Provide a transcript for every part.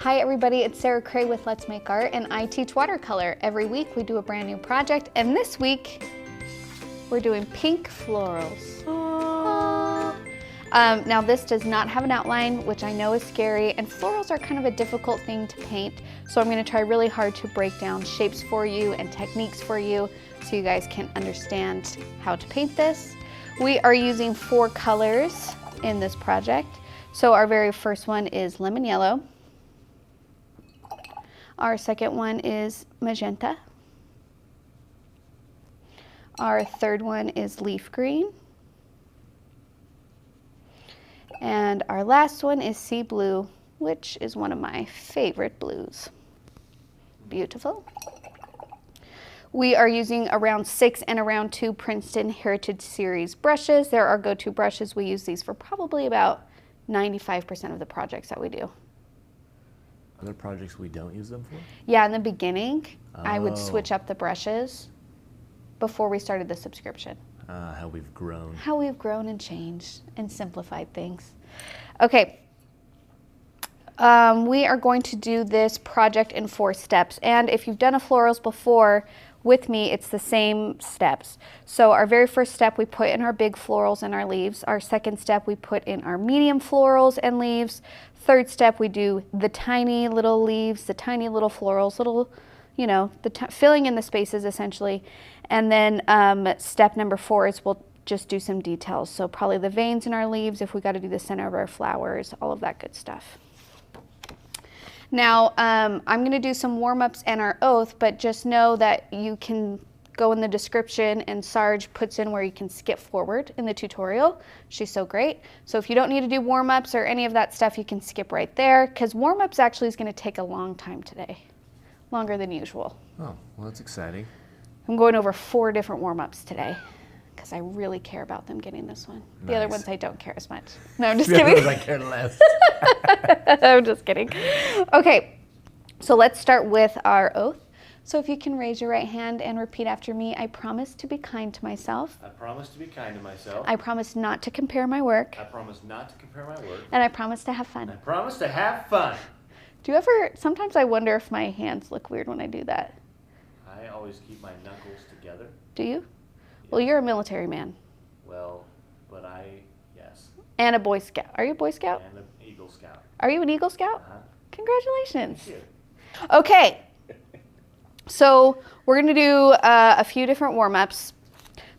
Hi everybody, it's Sarah Cray with Let's Make Art, and I teach watercolor. Every week we do a brand new project, and this week we're doing pink florals. Now this does not have an outline, which I know is scary, and florals are kind of a difficult thing to paint, so I'm going to try really hard to break down shapes for you and techniques for you so you guys can understand how to paint this. We are using 4 colors in this project. So our very first one is lemon yellow. Our second one is magenta. Our third one is leaf green. And our last one is sea blue, which is one of my favorite blues. Beautiful. We are using around 6 and around 2 Princeton Heritage Series brushes. They're our go-to brushes. We use these for probably about 95% of the projects that we do. Other projects we don't use them for? Yeah, in the beginning, I would switch up the brushes before we started the subscription. How we've grown. How we've grown and changed and simplified things. Okay, we are going to do this project in 4 steps. And if you've done a florals before with me, it's the same steps. So our very first step, we put in our big florals and our leaves. Our second step, we put in our medium florals and leaves. Third step, we do the tiny little leaves, the tiny little florals, little, you know, filling in the spaces essentially. And then step number 4 is we'll just do some details. So probably the veins in our leaves, if we got to do the center of our flowers, all of that good stuff. Now, I'm going to do some warm-ups and our oath, but just know that you can go in the description and Sarge puts in where you can skip forward in the tutorial. She's so great. So if you don't need to do warm-ups or any of that stuff, you can skip right there, because warm-ups actually is going to take a long time today, longer than usual. Oh, well, that's exciting. I'm going over 4 different warm-ups today, because I really care about them getting this one. Nice. The other ones I don't care as much. No, I'm just The kidding. others I care less. I'm just kidding. Okay, so let's start with our oath. So if you can raise your right hand and repeat after me. I promise to be kind to myself. I promise to be kind to myself. I promise not to compare my work. I promise not to compare my work. And I promise to have fun. I promise to have fun. Do you ever, sometimes I wonder if my hands look weird when I do that. I always keep my knuckles together. Do you? Yeah. Well, you're a military man. Well, but yes. And a Boy Scout. Are you a Boy Scout? And an Eagle Scout. Are you an Eagle Scout? Uh-huh. Congratulations. Thank you. Okay, so we're going to do a few different warm-ups.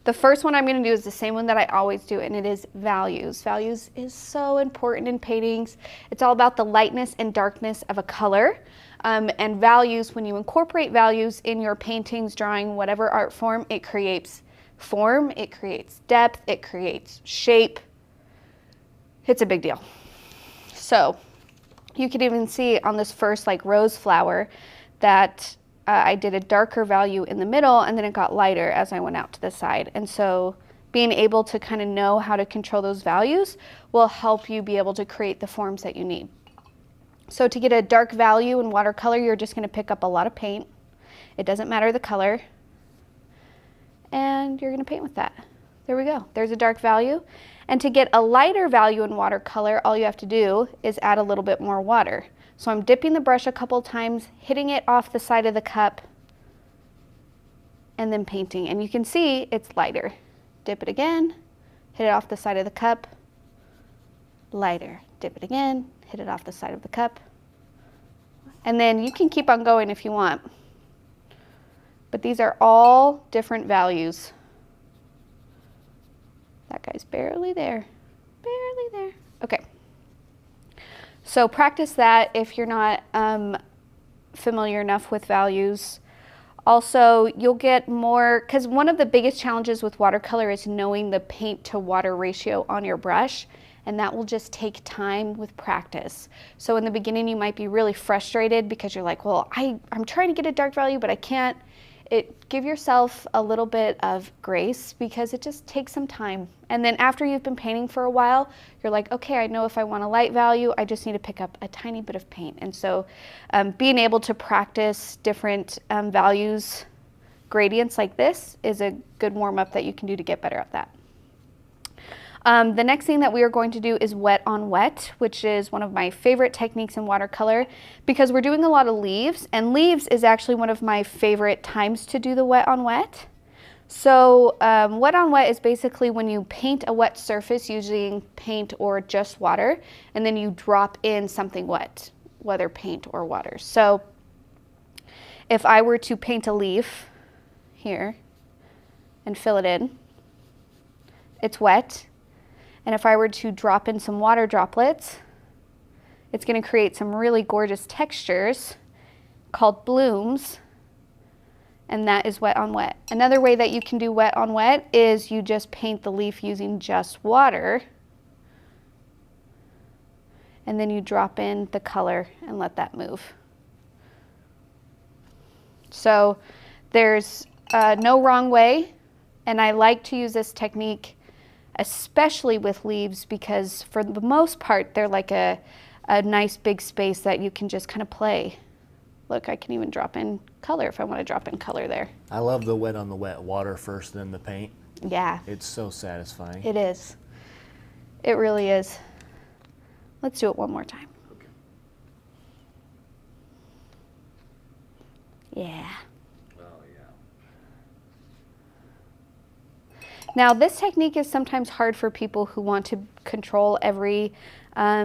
The first one I'm going to do is the same one that I always do, and it is values. Values is so important in paintings. It's all about the lightness and darkness of a color. And values, when you incorporate values in your paintings, drawing, whatever art form, it creates form, it creates depth, it creates shape. It's a big deal. So you could even see on this first like rose flower that I did a darker value in the middle, and then it got lighter as I went out to the side. And so being able to kind of know how to control those values will help you be able to create the forms that you need. So to get a dark value in watercolor, you're just going to pick up a lot of paint. It doesn't matter the color. And you're going to paint with that. There we go. There's a dark value. And to get a lighter value in watercolor, all you have to do is add a little bit more water. So I'm dipping the brush a couple times, hitting it off the side of the cup, and then painting. And you can see it's lighter. Dip it again, hit it off the side of the cup, lighter. Dip it again, hit it off the side of the cup. And then you can keep on going if you want. But these are all different values. That guy's barely there, barely there. Okay. So practice that if you're not familiar enough with values. Also, you'll get more, because one of the biggest challenges with watercolor is knowing the paint to water ratio on your brush, and that will just take time with practice. So in the beginning, you might be really frustrated because you're like, well, I'm trying to get a dark value, but I can't. Give yourself a little bit of grace, because it just takes some time. And then after you've been painting for a while, you're like, okay, I know if I want a light value, I just need to pick up a tiny bit of paint. And so being able to practice different values, gradients like this is a good warm-up that you can do to get better at that. The next thing that we are going to do is wet on wet, which is one of my favorite techniques in watercolor because we're doing a lot of leaves, and leaves is actually one of my favorite times to do the wet on wet. So wet on wet is basically when you paint a wet surface using paint or just water, and then you drop in something wet, whether paint or water. So if I were to paint a leaf here and fill it in, it's wet. And if I were to drop in some water droplets, it's going to create some really gorgeous textures called blooms. And that is wet on wet. Another way that you can do wet on wet is you just paint the leaf using just water. And then you drop in the color and let that move. So there's no wrong way. And I like to use this technique especially with leaves because for the most part they're like a nice big space that you can just kind of play. Look, I can even drop in color if I want to drop in color there. I love the wet on the wet, water first, then the paint. Yeah. It's so satisfying. It is. It really is. Let's do it one more time. Okay. Yeah. Oh, yeah. Now this technique is sometimes hard for people who want to control every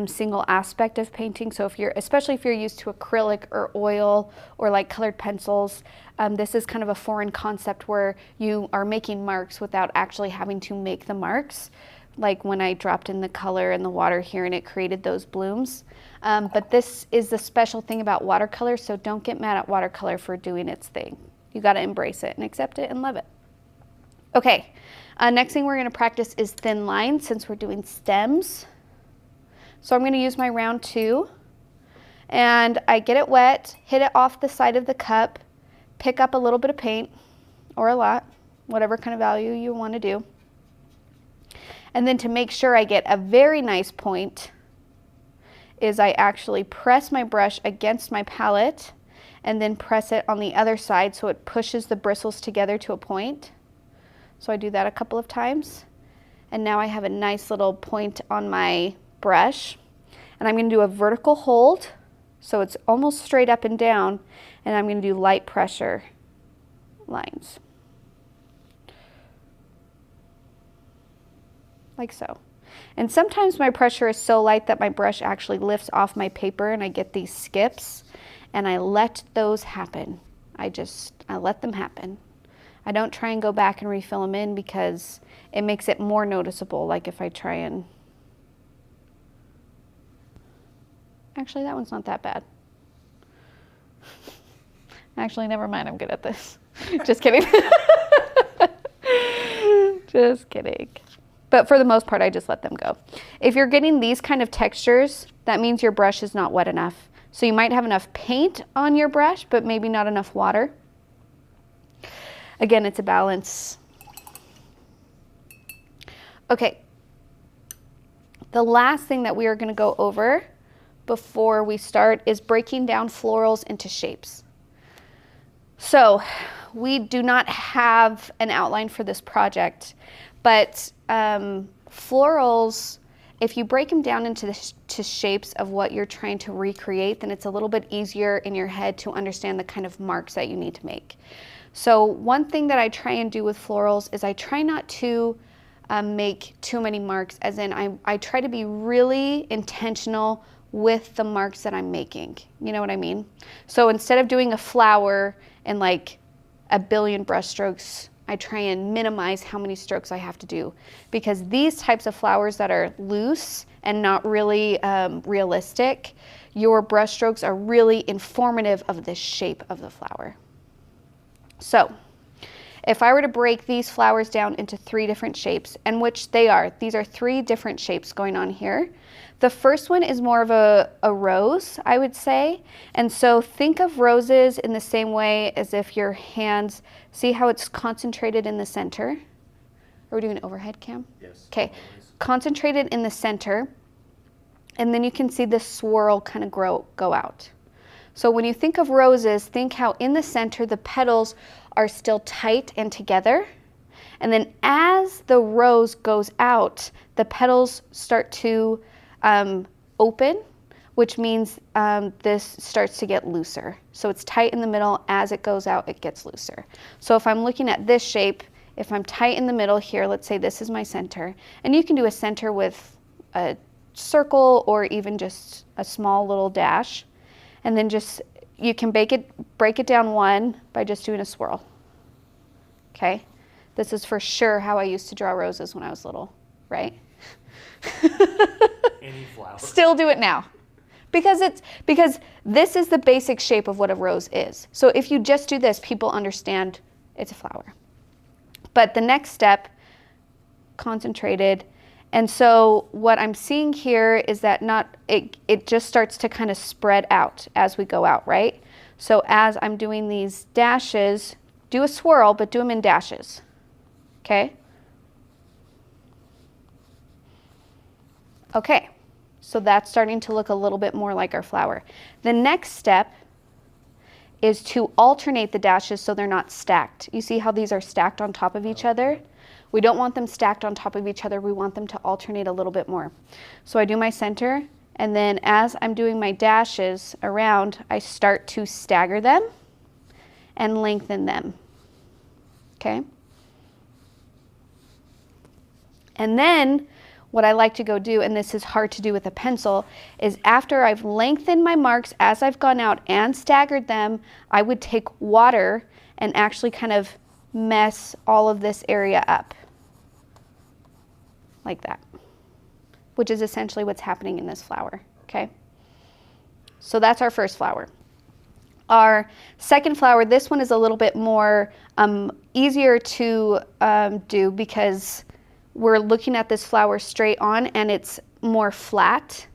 single aspect of painting. So especially if you're used to acrylic or oil or like colored pencils, this is kind of a foreign concept where you are making marks without actually having to make the marks. Like when I dropped in the color and the water here and it created those blooms. But this is the special thing about watercolor, so don't get mad at watercolor for doing its thing. You got to embrace it and accept it and love it. Okay, next thing we're going to practice is thin lines since we're doing stems. So I'm going to use my round 2 and I get it wet, hit it off the side of the cup, pick up a little bit of paint or a lot, whatever kind of value you want to do. And then to make sure I get a very nice point is I actually press my brush against my palette and then press it on the other side so it pushes the bristles together to a point. So I do that a couple of times. And now I have a nice little point on my brush. And I'm going to do a vertical hold so it's almost straight up and down, and I'm going to do light pressure lines. Like so. And sometimes my pressure is so light that my brush actually lifts off my paper and I get these skips, and I let those happen. I let them happen. I don't try and go back and refill them in because it makes it more noticeable, like if I try and... Actually, that one's not that bad. Actually, never mind, I'm good at this. Just kidding. Just kidding. But for the most part, I just let them go. If you're getting these kind of textures, that means your brush is not wet enough. So you might have enough paint on your brush, but maybe not enough water. Again, it's a balance. Okay. The last thing that we are going to go over before we start is breaking down florals into shapes. So we do not have an outline for this project, but florals, if you break them down into shapes of what you're trying to recreate, then it's a little bit easier in your head to understand the kind of marks that you need to make. So one thing that I try and do with florals is I try not to make too many marks, as in I try to be really intentional with the marks that I'm making. You know what I mean? So instead of doing a flower and like a billion brush strokes, I try and minimize how many strokes I have to do, because these types of flowers that are loose and not really realistic, your brush strokes are really informative of the shape of the flower. So if I were to break these flowers down into 3 different shapes, and which they are, these are 3 different shapes going on here. The first one is more of a rose, I would say. And so think of roses in the same way as if your hands, see how it's concentrated in the center? Are we doing overhead cam? Yes. Okay, Always. concentrated in the center. And then you can see the swirl kind of go out. So when you think of roses, think how in the center the petals are still tight and together. And then as the rose goes out, the petals start to open, which means this starts to get looser. So it's tight in the middle. As it goes out, it gets looser. So if I'm looking at this shape, if I'm tight in the middle here, let's say this is my center, and you can do a center with a circle or even just a small little dash, and then just, you can break it down one by just doing a swirl. Okay? This is for sure how I used to draw roses when I was little, right? Any flower. Still do it now. Because this is the basic shape of what a rose is. So if you just do this, people understand it's a flower. But the next step, concentrated, and so what I'm seeing here is that it just starts to kind of spread out as we go out, right? So as I'm doing these dashes, do a swirl, but do them in dashes, okay? Okay, so that's starting to look a little bit more like our flower. The next step is to alternate the dashes so they're not stacked. You see how these are stacked on top of each other? We don't want them stacked on top of each other. We want them to alternate a little bit more. So I do my center, and then as I'm doing my dashes around, I start to stagger them and lengthen them, okay? And then what I like to go do, and this is hard to do with a pencil, is after I've lengthened my marks as I've gone out and staggered them, I would take water and actually kind of mess all of this area up like that, which is essentially what's happening in this flower, okay? So that's our first flower. Our second flower, this one is a little bit more easier to do because we're looking at this flower straight on and it's more flat.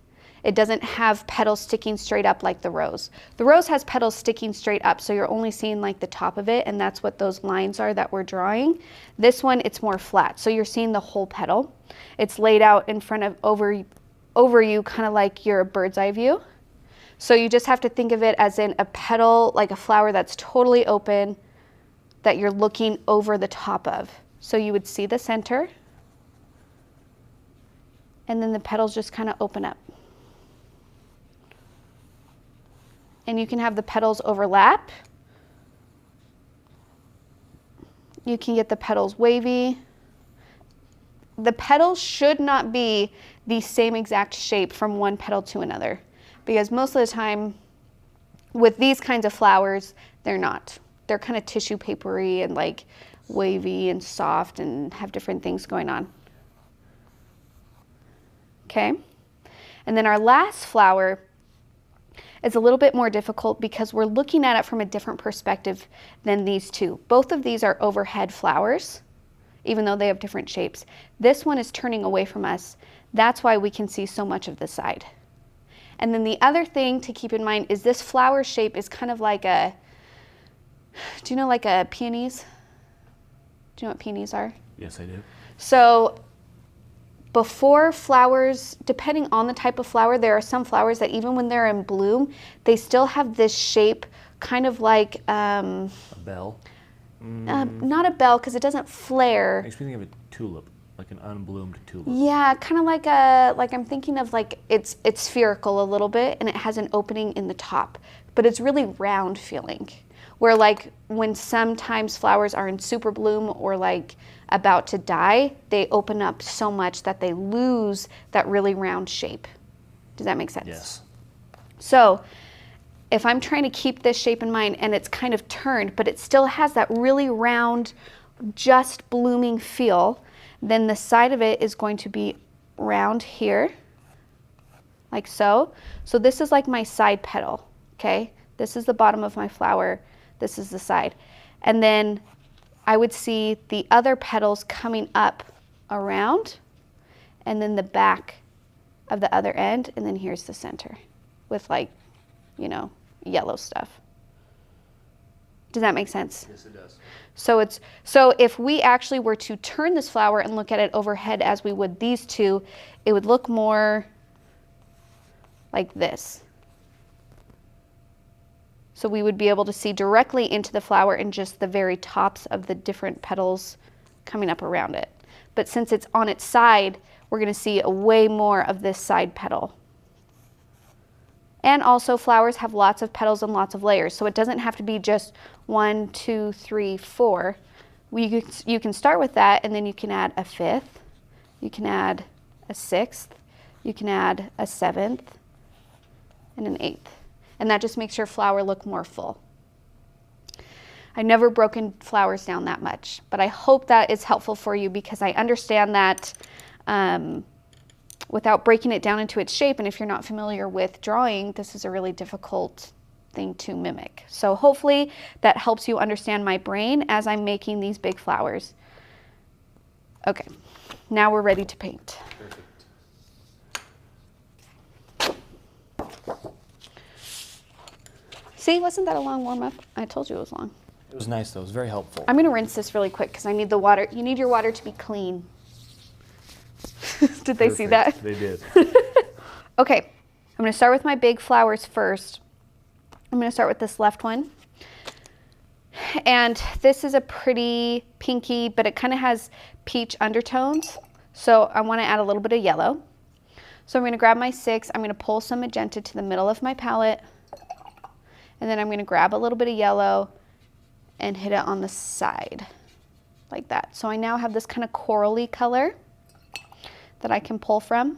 It doesn't have petals sticking straight up like the rose. The rose has petals sticking straight up, so you're only seeing like the top of it, and that's what those lines are that we're drawing. This one, it's more flat, so you're seeing the whole petal. It's laid out in front of, over you, kind of like your bird's eye view. So you just have to think of it as in a petal, like a flower that's totally open, that you're looking over the top of. So you would see the center, and then the petals just kind of open up. And you can have the petals overlap. You can get the petals wavy. The petals should not be the same exact shape from one petal to another, because most of the time with these kinds of flowers, they're not. They're kind of tissue papery and like wavy and soft and have different things going on. Okay? And then our last flower is a little bit more difficult because we're looking at it from a different perspective than these two. Both of these are overhead flowers, even though they have different shapes. This one is turning away from us. That's why we can see so much of the side. And then the other thing to keep in mind is this flower shape is kind of like a, do you know like a peonies? Do you know what peonies are? Yes, I do. So before flowers, depending on the type of flower, there are some flowers that even when they're in bloom, they still have this shape kind of like A bell. not a bell because it doesn't flare. Makes me think of a tulip, like an unbloomed tulip. Yeah, kind of like I'm thinking of like it's spherical a little bit and it has an opening in the top, but it's really round feeling. Where like when sometimes flowers are in super bloom or like about to die, they open up so much that they lose that really round shape. Does that make sense? Yes. So if I'm trying to keep this shape in mind and it's kind of turned, but it still has that really round, just blooming feel, then the side of it is going to be round here, like so. So this is like my side petal, okay? This is the bottom of my flower. This is the side. And then I would see the other petals coming up around, and then the back of the other end, and then here's the center with like, you know, yellow stuff. Does that make sense? Yes, it does. So if we actually were to turn this flower and look at it overhead as we would these two, it would look more like this. So we would be able to see directly into the flower and just the very tops of the different petals coming up around it. But since it's on its side, we're gonna see a way more of this side petal. And also flowers have lots of petals and lots of layers, so it doesn't have to be just 1, 2, 3, 4. You can start with that, and then you can add a 5th, you can add a 6th, you can add a 7th, and an 8th. And that just makes your flower look more full. I've never broken flowers down that much, but I hope that is helpful for you, because I understand that without breaking it down into its shape, and if you're not familiar with drawing, this is a really difficult thing to mimic. So hopefully that helps you understand my brain as I'm making these big flowers. Okay, now we're ready to paint. Perfect. See, wasn't that a long warm-up? I told you it was long. It was nice though. It was very helpful. I'm gonna rinse this really quick because I need the water. You need your water to be clean. Did they see that? They did. Okay, I'm gonna start with my big flowers first. I'm gonna start with this left one. And this is a pretty pinky, but it kind of has peach undertones. So I wanna add a little bit of yellow. So I'm gonna grab my 6, I'm gonna pull some magenta to the middle of my palette. And then I'm gonna grab a little bit of yellow and hit it on the side, like that. So I now have this kind of corally color that I can pull from.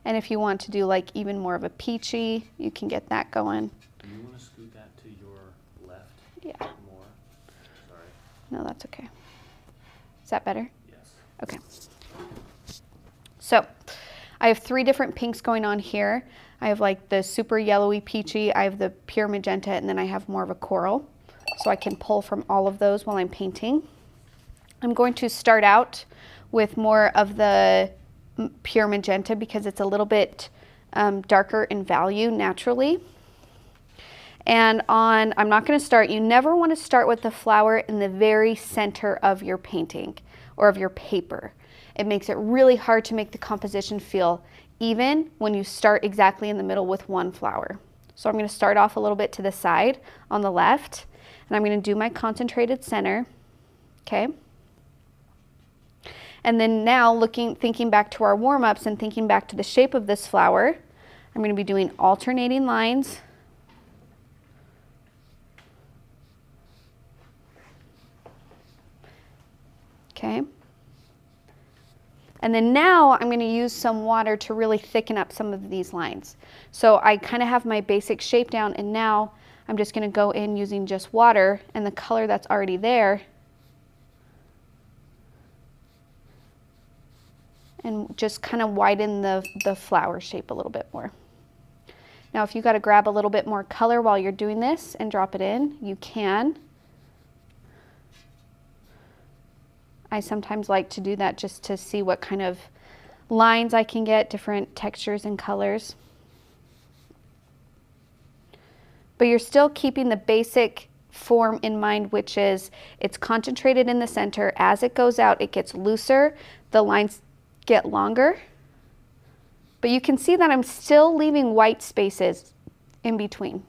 And if you want to do like even more of a peachy, you can get that going. Do you want to scoot that to your left? Yeah. More? Sorry. No, that's okay. Is that better? Yes. Okay. So I have 3 different pinks going on here. I have like the super yellowy peachy, I have the pure magenta, and then I have more of a coral. So I can pull from all of those while I'm painting. I'm going to start out with more of the pure magenta because it's a little bit darker in value naturally. And I'm not going to start, you never want to start with the flower in the very center of your painting or of your paper. It makes it really hard to make the composition feel even when you start exactly in the middle with one flower. So I'm going to start off a little bit to the side on the left, and I'm going to do my concentrated center, okay? And then now thinking back to our warm-ups and thinking back to the shape of this flower, I'm going to be doing alternating lines. Okay. And then now I'm going to use some water to really thicken up some of these lines. So I kind of have my basic shape down, and now I'm just going to go in using just water and the color that's already there and just kind of widen the flower shape a little bit more. Now if you got to grab a little bit more color while you're doing this and drop it in, you can. I sometimes like to do that just to see what kind of lines I can get, different textures and colors. But you're still keeping the basic form in mind, which is it's concentrated in the center. As it goes out, it gets looser, the lines get longer. But you can see that I'm still leaving white spaces in between.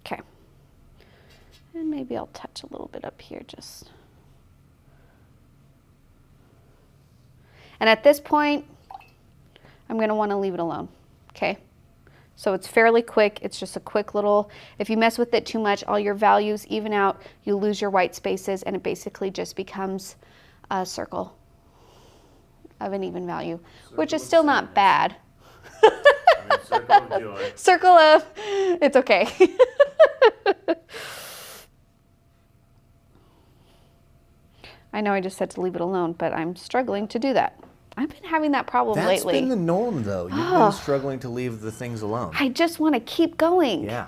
Okay, and maybe I'll touch a little bit up here just. And at this point, I'm going to want to leave it alone, okay? So it's fairly quick, it's just a quick little, if you mess with it too much, all your values even out, you lose your white spaces, and it basically just becomes a circle of an even value, which is still not bad. I mean, circle of joy. Circle of, it's okay. I know I just said to leave it alone, but I'm struggling to do that. I've been having that problem That's lately. been the norm though. You've been struggling to leave the things alone. I just want to keep going. Yeah.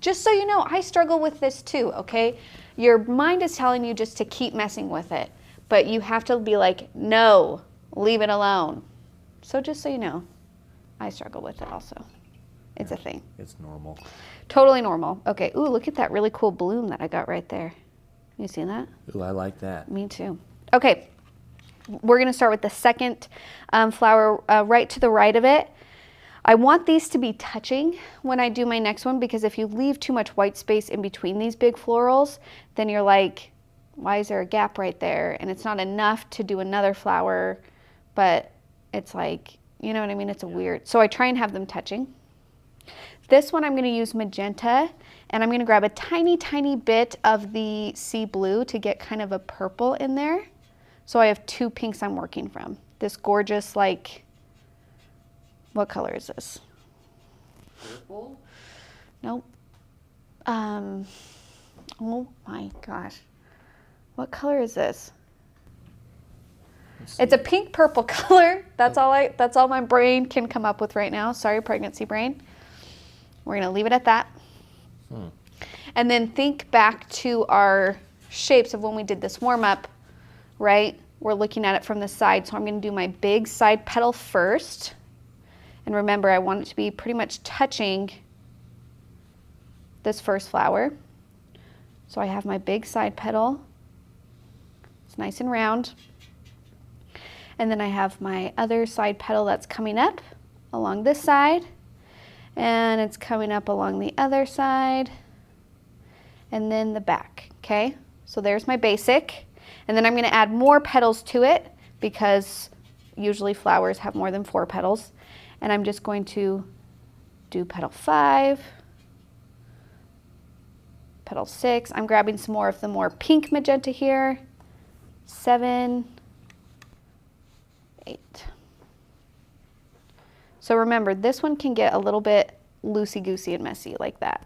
Just so you know, I struggle with this too, okay? Your mind is telling you just to keep messing with it, but you have to be like, no, leave it alone. So just so you know, I struggle with it also. It's a thing. It's normal. Totally normal. Okay, ooh, look at that really cool bloom that I got right there. You seen that? Ooh, I like that. Me too. Okay, we're gonna start with the second flower right to the right of it. I want these to be touching when I do my next one, because if you leave too much white space in between these big florals, then you're like, why is there a gap right there? And it's not enough to do another flower, but it's like, you know what I mean? It's a weird, so I try and have them touching. This one I'm gonna use magenta, and I'm gonna grab a tiny, tiny bit of the sea blue to get kind of a purple in there. So I have two pinks I'm working from. This gorgeous, like, what color is this? Purple? Nope. Oh my gosh. What color is this? It's a pink purple color. That's all my brain can come up with right now. Sorry, pregnancy brain. We're gonna leave it at that. And then think back to our shapes of when we did this warm up, right? We're looking at it from the side. So I'm gonna do my big side petal first. And remember, I want it to be pretty much touching this first flower. So I have my big side petal. It's nice and round. And then I have my other side petal that's coming up along this side. And it's coming up along the other side. And then the back, okay? So there's my basic. And then I'm gonna add more petals to it, because usually flowers have more than 4 petals. And I'm just going to do petal 5, petal 6. I'm grabbing some more of the more pink magenta here. 7, 8. So remember, this one can get a little bit loosey-goosey and messy like that.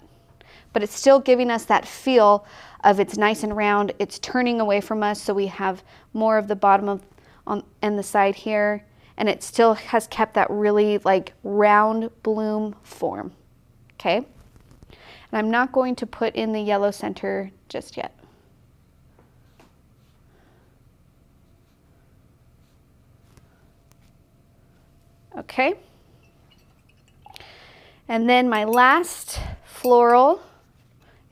But it's still giving us that feel of it's nice and round. It's turning away from us, so we have more of the bottom of and the side here. And it still has kept that really like round bloom form, okay? And I'm not going to put in the yellow center just yet. Okay. And then my last floral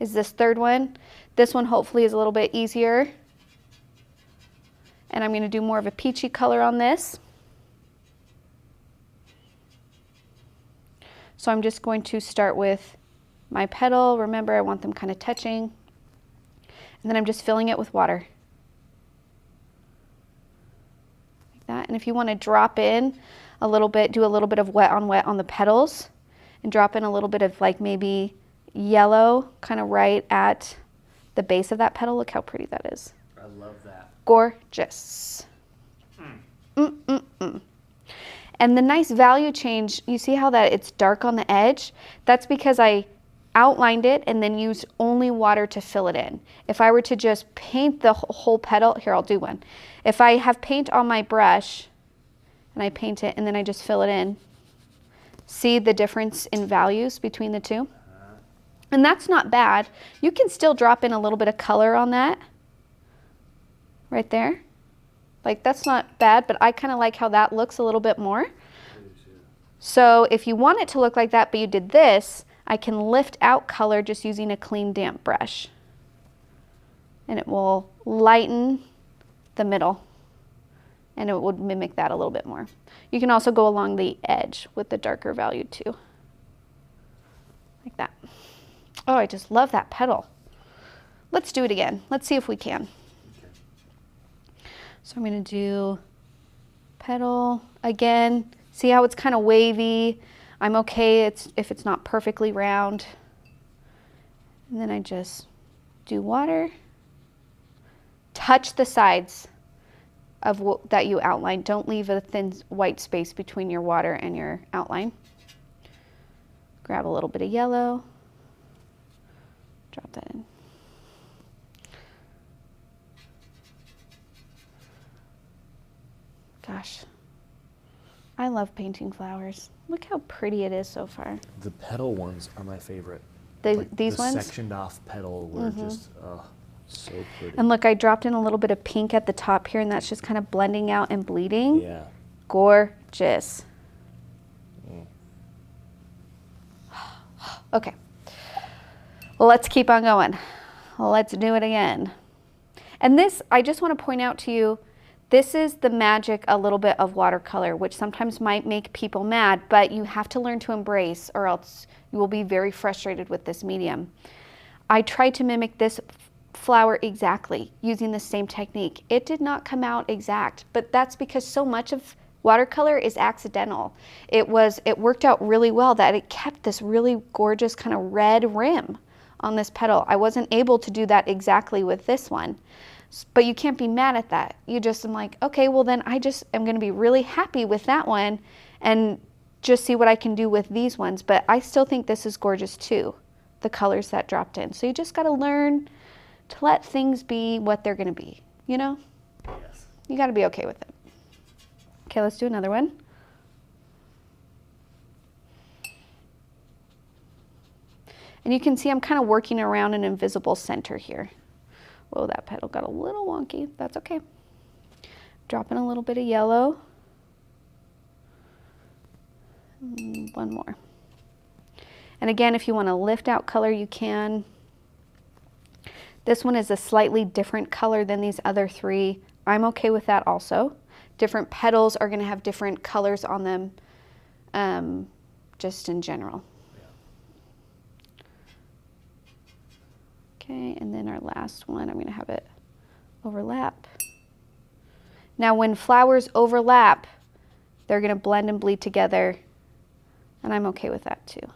is this third one. This one hopefully is a little bit easier. And I'm going to do more of a peachy color on this. So I'm just going to start with my petal. Remember, I want them kind of touching. And then I'm just filling it with water. Like that. And if you want to drop in a little bit, do a little bit of wet on the petals, and drop in a little bit of like maybe yellow kind of right at the base of that petal. Look how pretty that is. I love that. Gorgeous. And the nice value change, you see how that it's dark on the edge? That's because I outlined it and then used only water to fill it in. If I were to just paint the whole petal, here, I'll do one. If I have paint on my brush and I paint it and then I just fill it in, see the difference in values between the two? And that's not bad. You can still drop in a little bit of color on that right there. Like, that's not bad, but I kind of like how that looks a little bit more. So if you want it to look like that, but you did this, I can lift out color just using a clean, damp brush. And it will lighten the middle, and it would mimic that a little bit more. You can also go along the edge with the darker value too. Like that. Oh, I just love that petal. Let's do it again. Let's see if we can. So I'm going to do petal again. See how it's kind of wavy? I'm okay if it's not perfectly round. And then I just do water. Touch the sides of that you outlined. Don't leave a thin white space between your water and your outline. Grab a little bit of yellow. Drop that in. Gosh, I love painting flowers. Look how pretty it is so far. The petal ones are my favorite. These ones? The sectioned off petal were just so pretty. And look, I dropped in a little bit of pink at the top here, and that's just kind of blending out and bleeding. Yeah. Gorgeous. Okay. Well, let's keep on going. Let's do it again. And this, I just want to point out to you, This is the magic a little bit of watercolor, which sometimes might make people mad, but you have to learn to embrace or else you will be very frustrated with this medium. I tried to mimic this flower exactly using the same technique. It did not come out exact, but that's because so much of watercolor is accidental. It worked out really well that it kept this really gorgeous kind of red rim on this petal. I wasn't able to do that exactly with this one. But you can't be mad at that. You just am like, okay, well then I just am going to be really happy with that one and just see what I can do with these ones. But I still think this is gorgeous too, the colors that dropped in. So you just got to learn to let things be what they're going to be, you know? Yes. You got to be okay with it. Okay, let's do another one. And you can see I'm kind of working around an invisible center here. Whoa, that petal got a little wonky. That's okay. Dropping a little bit of yellow. One more. And again, if you want to lift out color, you can. This one is a slightly different color than these other three. I'm okay with that also. Different petals are going to have different colors on them, just in general. Okay, and then our last one, I'm going to have it overlap. Now when flowers overlap, they're going to blend and bleed together, and I'm okay with that too.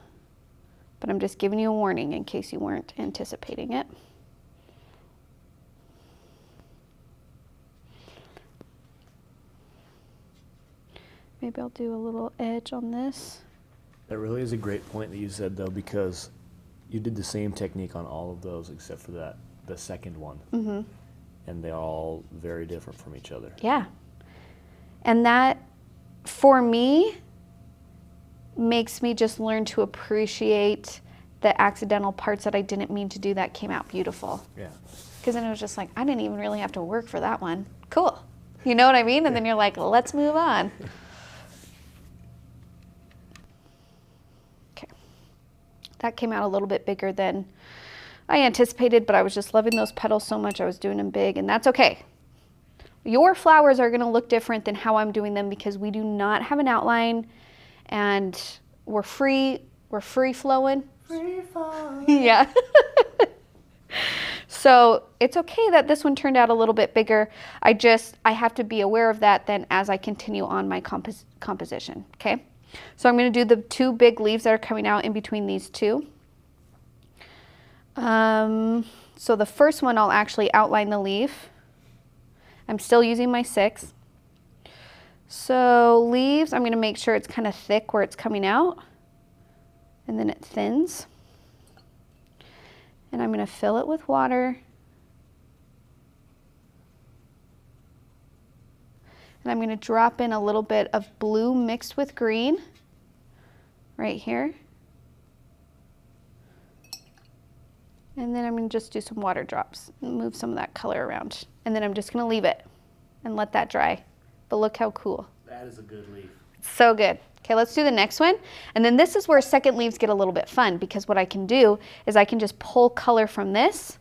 But I'm just giving you a warning in case you weren't anticipating it. Maybe I'll do a little edge on this. That really is a great point that you said, though, because you did the same technique on all of those except for the second one. Mm-hmm. And they're all very different from each other. Yeah. And that, for me, makes me just learn to appreciate the accidental parts that I didn't mean to do that came out beautiful. Yeah. Because then it was just like, I didn't even really have to work for that one. Cool. You know what I mean? And then you're like, let's move on. Okay. That came out a little bit bigger than I anticipated, but I was just loving those petals so much I was doing them big, and that's okay. Your flowers are going to look different than how I'm doing them because we do not have an outline and we're free flowing. Free fall. Yeah. So it's okay that this one turned out a little bit bigger. I have to be aware of that then as I continue on my composition, okay? So I'm going to do the two big leaves that are coming out in between these two. So the first one, I'll actually outline the leaf. I'm still using my 6. So leaves, I'm going to make sure it's kind of thick where it's coming out, and then it thins. And I'm going to fill it with water. And I'm going to drop in a little bit of blue mixed with green right here. And then I'm going to just do some water drops and move some of that color around. And then I'm just going to leave it and let that dry. But look how cool. That is a good leaf. So good. Okay, let's do the next one. And then this is where second leaves get a little bit fun because what I can do is I can just pull color from this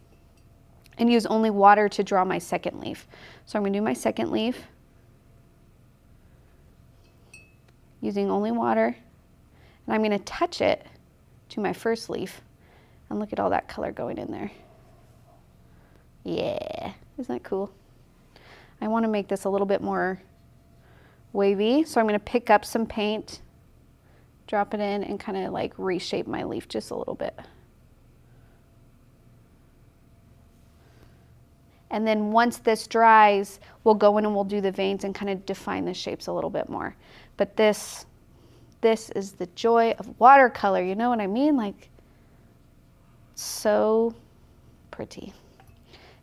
and use only water to draw my second leaf. So I'm going to do my second leaf using only water. And I'm going to touch it to my first leaf. And look at all that color going in there. Yeah, isn't that cool? I want to make this a little bit more wavy, so I'm going to pick up some paint, drop it in, and kind of like reshape my leaf just a little bit. And then once this dries, we'll go in and we'll do the veins and kind of define the shapes a little bit more. But this is the joy of watercolor, you know what I mean? Like, so pretty.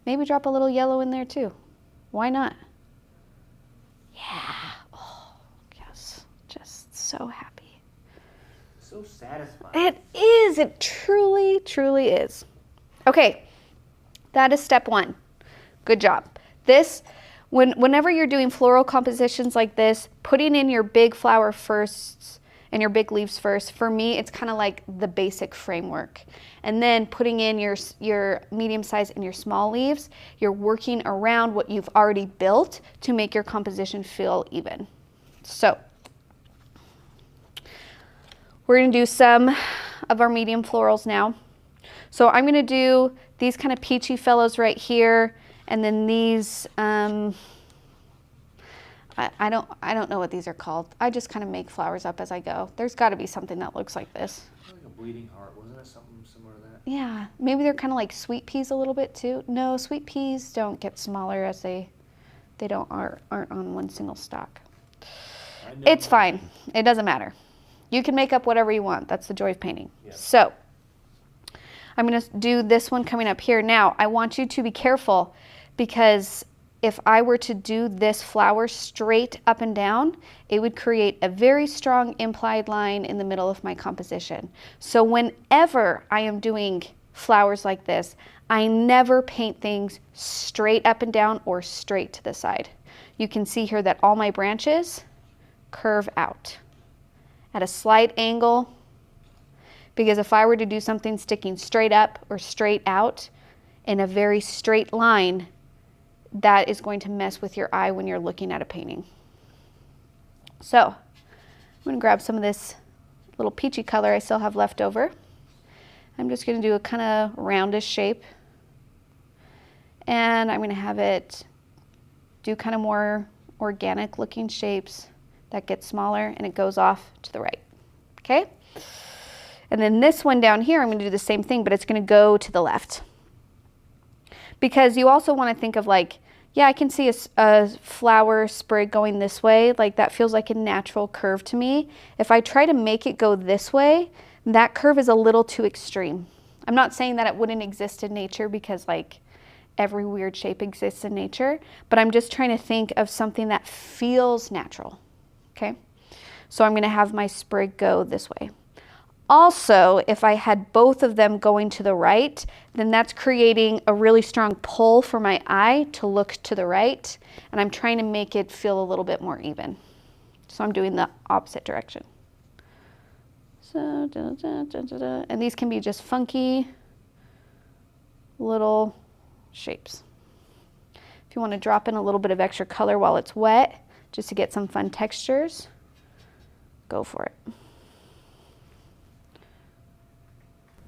Maybe drop a little yellow in there too. Why not? Yeah. Oh, yes. Just so happy. So satisfying. It is. It truly, truly is. Okay. That is step 1. Good job. This, whenever you're doing floral compositions like this, putting in your big flower first and your big leaves first. For me, it's kind of like the basic framework. And then putting in your medium size and your small leaves, you're working around what you've already built to make your composition feel even. So we're gonna do some of our medium florals now. So I'm gonna do these kind of peachy fellows right here, and then these, I don't know what these are called. I just kind of make flowers up as I go. There's gotta be something that looks like this. Like a bleeding heart, wasn't it something similar to that? Yeah, maybe they're kind of like sweet peas a little bit too. No, sweet peas don't get smaller as they aren't on one single stalk. It's fine. It doesn't matter. You can make up whatever you want. That's the joy of painting. Yep. So I'm going to do this one coming up here. Now, I want you to be careful, because if I were to do this flower straight up and down, it would create a very strong implied line in the middle of my composition. So whenever I am doing flowers like this, I never paint things straight up and down or straight to the side. You can see here that all my branches curve out at a slight angle, because if I were to do something sticking straight up or straight out in a very straight line, that is going to mess with your eye when you're looking at a painting. So I'm going to grab some of this little peachy color I still have left over. I'm just going to do a kind of roundish shape, and I'm going to have it do kind of more organic looking shapes that get smaller, and it goes off to the right. Okay? And then this one down here, I'm going to do the same thing, but it's going to go to the left. Because you also want to think of like, yeah, I can see a flower sprig going this way. Like that feels like a natural curve to me. If I try to make it go this way, that curve is a little too extreme. I'm not saying that it wouldn't exist in nature, because like every weird shape exists in nature, but I'm just trying to think of something that feels natural. Okay? So I'm going to have my sprig go this way. Also, if I had both of them going to the right, then that's creating a really strong pull for my eye to look to the right, and I'm trying to make it feel a little bit more even. So I'm doing the opposite direction. So, and these can be just funky little shapes. If you want to drop in a little bit of extra color while it's wet, just to get some fun textures, go for it.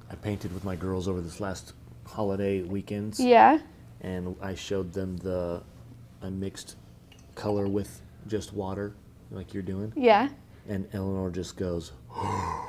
I painted with my girls over this last holiday weekends. Yeah. And I showed them I mixed color with just water, like you're doing. Yeah. And Eleanor just goes, wow.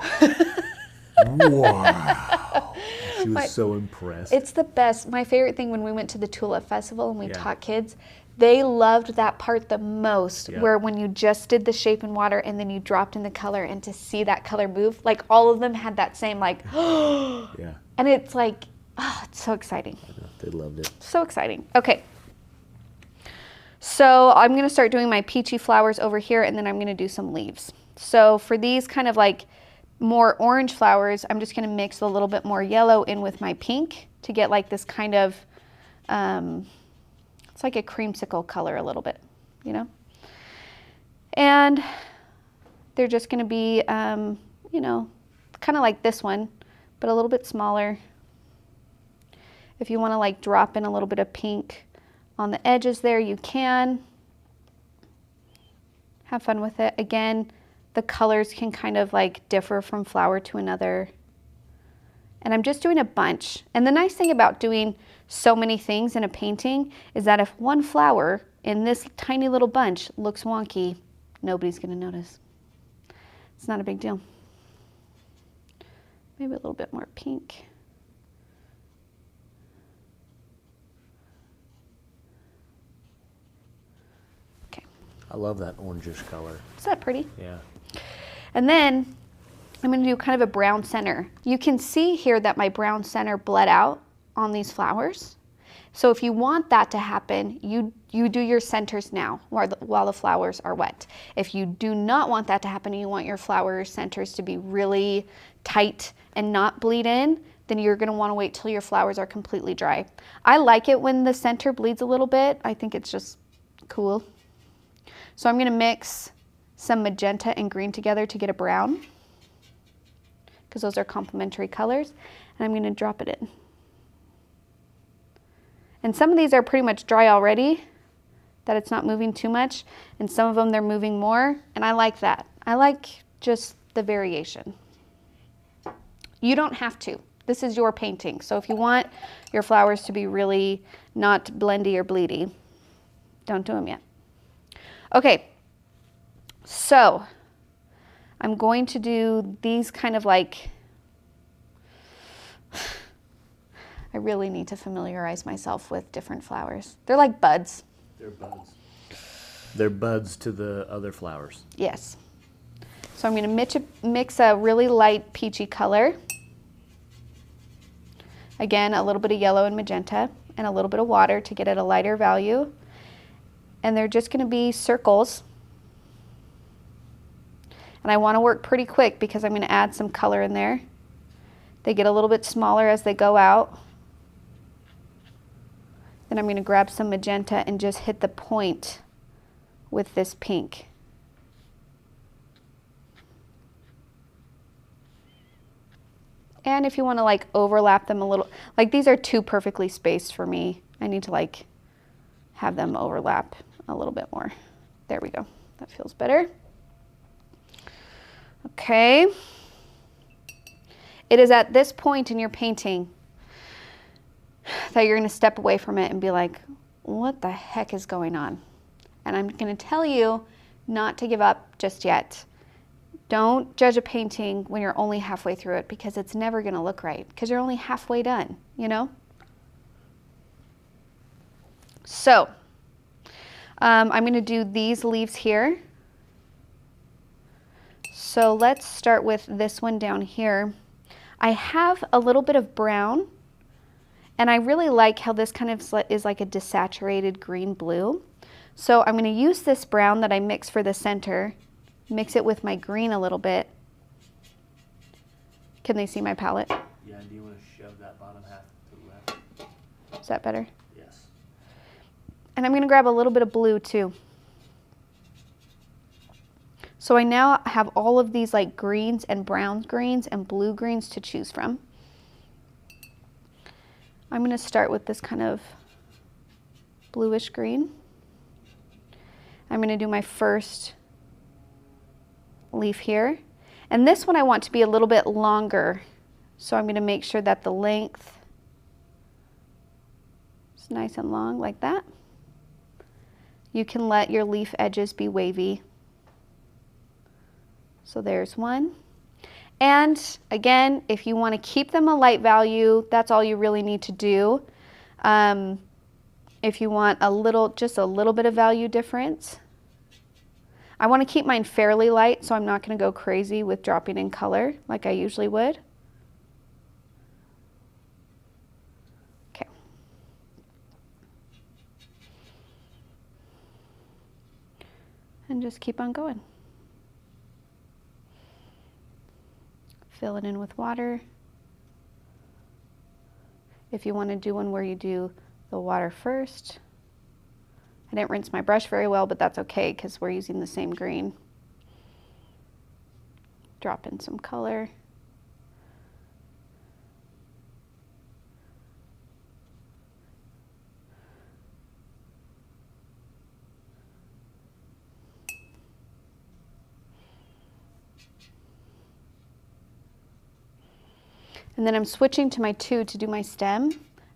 She was so impressed. It's the best. My favorite thing when we went to the Tulip Festival and we Yeah. taught kids, they loved that part the most, Yeah. where when you just did the shape in water and then you dropped in the color, and to see that color move, like all of them had that same like, Yeah. and it's like, oh, it's so exciting. I know, they loved it. So exciting. Okay. So I'm going to start doing my peachy flowers over here, and then I'm going to do some leaves. So for these kind of like more orange flowers, I'm just going to mix a little bit more yellow in with my pink to get like this kind of, it's like a creamsicle color a little bit, you know? And they're just going to be, you know, kind of like this one, but a little bit smaller. If you want to like drop in a little bit of pink on the edges there, you can. Have fun with it. Again, the colors can kind of like differ from flower to another. And I'm just doing a bunch. And the nice thing about doing so many things in a painting is that if one flower in this tiny little bunch looks wonky, nobody's going to notice. It's not a big deal. Maybe a little bit more pink. Okay. I love that orangish color. Is that pretty? Yeah. And then I'm going to do kind of a brown center. You can see here that my brown center bled out on these flowers. So if you want that to happen, you do your centers now while the flowers are wet. If you do not want that to happen and you want your flower centers to be really tight and not bleed in, then you're going to want to wait till your flowers are completely dry. I like it when the center bleeds a little bit. I think it's just cool. So I'm going to mix some magenta and green together to get a brown, because those are complementary colors. And I'm going to drop it in. And some of these are pretty much dry already, that it's not moving too much. And some of them, they're moving more. And I like that. I like just the variation. You don't have to. This is your painting. So if you want your flowers to be really not blendy or bleedy, don't do them yet. Okay, so I'm going to do these kind of like, I really need to familiarize myself with different flowers. They're like buds. They're buds. They're buds to the other flowers. Yes. So I'm going to mix a really light peachy color. Again, a little bit of yellow and magenta and a little bit of water to get it a lighter value. And they're just going to be circles. And I want to work pretty quick because I'm going to add some color in there. They get a little bit smaller as they go out. Then I'm going to grab some magenta and just hit the point with this pink. And if you want to like overlap them a little, like these are too perfectly spaced for me. I need to like have them overlap a little bit more. There we go. That feels better. Okay. It is at this point in your painting that you're going to step away from it and be like, what the heck is going on? And I'm going to tell you not to give up just yet. Don't judge a painting when you're only halfway through it, because it's never going to look right because you're only halfway done, you know? So I'm going to do these leaves here. So let's start with this one down here. I have a little bit of brown, and I really like how this kind of is like a desaturated green blue. So I'm going to use this brown that I mixed for the center, mix it with my green a little bit. Can they see my palette? Yeah, do you want to shove that bottom half to the left? Is that better? Yes. And I'm going to grab a little bit of blue too. So I now have all of these like greens and brown greens and blue greens to choose from. I'm going to start with this kind of bluish green. I'm going to do my first leaf here. And this one I want to be a little bit longer. So I'm going to make sure that the length is nice and long like that. You can let your leaf edges be wavy. So there's one. And again, if you want to keep them a light value, that's all you really need to do. If you want a little, just a little bit of value difference, I want to keep mine fairly light, so I'm not going to go crazy with dropping in color like I usually would. Okay. And just keep on going. Fill it in with water. If you want to do one where you do the water first. I didn't rinse my brush very well, but that's okay because we're using the same green. Drop in some color. And then I'm switching to my 2 to do my stem.